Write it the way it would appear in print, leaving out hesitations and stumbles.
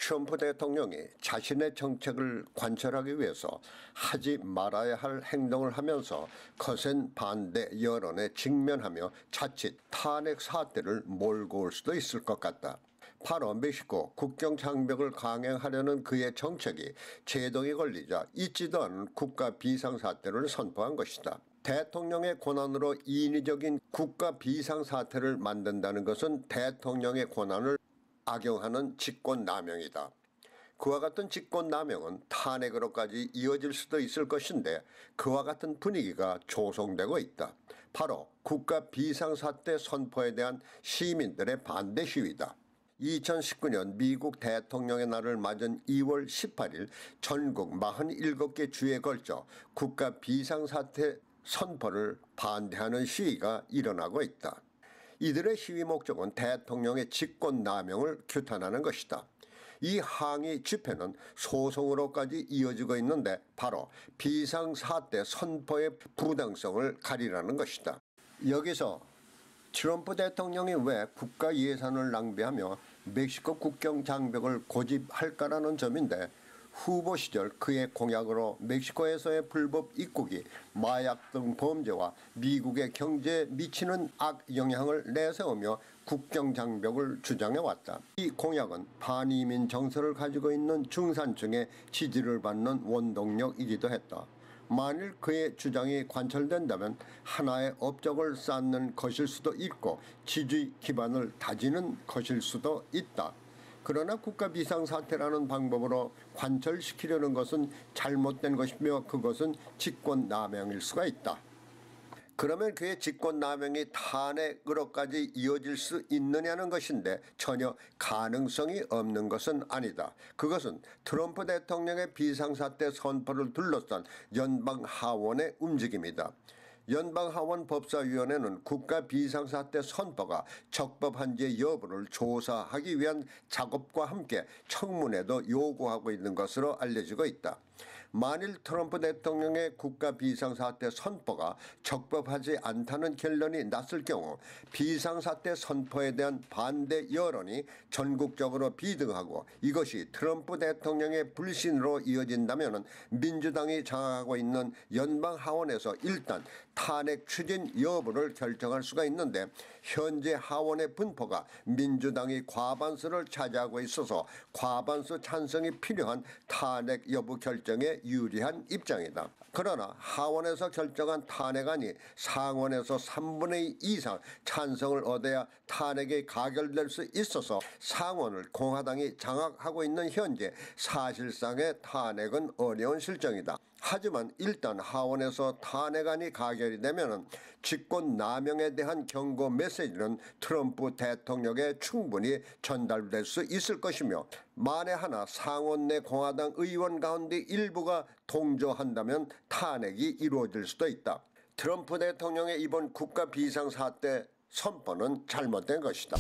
트럼프 대통령이 자신의 정책을 관철하기 위해서 하지 말아야 할 행동을 하면서 거센 반대 여론에 직면하며 자칫 탄핵 사태를 몰고 올 수도 있을 것 같다. 바로 멕시코 국경 장벽을 강행하려는 그의 정책이 제동이 걸리자 있지도 않은 국가 비상사태를 선포한 것이다. 대통령의 권한으로 인위적인 국가 비상사태를 만든다는 것은 대통령의 권한을 악용하는 직권남용이다. 그와 같은 직권남용은 탄핵으로까지 이어질 수도 있을 것인데 그와 같은 분위기가 조성되고 있다. 바로 국가 비상사태 선포에 대한 시민들의 반대 시위다. 2019년 미국 대통령의 날을 맞은 2월 18일 전국 47개 주에 걸쳐 국가 비상사태 선포를 반대하는 시위가 일어나고 있다. 이들의 시위 목적은 대통령의 직권남용을 규탄하는 것이다. 이 항의 집회는 소송으로까지 이어지고 있는데 바로 비상사태 선포의 부당성을 가리라는 것이다. 여기서 트럼프 대통령이 왜 국가 예산을 낭비하며 멕시코 국경 장벽을 고집할까라는 점인데 후보 시절 그의 공약으로 멕시코에서의 불법 입국이 마약 등 범죄와 미국의 경제에 미치는 악영향을 내세우며 국경장벽을 주장해왔다. 이 공약은 반이민 정서를 가지고 있는 중산층의 지지를 받는 원동력이기도 했다. 만일 그의 주장이 관철된다면 하나의 업적을 쌓는 것일 수도 있고 지지 기반을 다지는 것일 수도 있다. 그러나 국가 비상사태라는 방법으로 관철시키려는 것은 잘못된 것이며 그것은 직권남용일 수가 있다. 그러면 그의 직권남용이 탄핵으로까지 이어질 수 있느냐는 것인데 전혀 가능성이 없는 것은 아니다. 그것은 트럼프 대통령의 비상사태 선포를 둘러싼 연방하원의 움직임이다. 연방하원 법사위원회는 국가 비상사태 선포가 적법한지 여부를 조사하기 위한 작업과 함께 청문회도 요구하고 있는 것으로 알려지고 있다. 만일 트럼프 대통령의 국가 비상사태 선포가 적법하지 않다는 결론이 났을 경우 비상사태 선포에 대한 반대 여론이 전국적으로 비등하고 이것이 트럼프 대통령의 불신으로 이어진다면 민주당이 장악하고 있는 연방하원에서 일단 탄핵 추진 여부를 결정할 수가 있는데 현재 하원의 분포가 민주당이 과반수를 차지하고 있어서 과반수 찬성이 필요한 탄핵 여부 결정에 유리한 입장이다. 그러나 하원에서 결정한 탄핵안이 상원에서 3분의 2 이상 찬성을 얻어야 탄핵이 가결될 수 있어서 상원을 공화당이 장악하고 있는 현재 사실상의 탄핵은 어려운 실정이다. 하지만 일단 하원에서 탄핵안이 가결이 되면 직권남용에 대한 경고 메시지는 트럼프 대통령에 충분히 전달될 수 있을 것이며 만에 하나 상원 내 공화당 의원 가운데 일부가 동조한다면 탄핵이 이루어질 수도 있다. 트럼프 대통령의 이번 국가 비상사태 선포는 잘못된 것이다.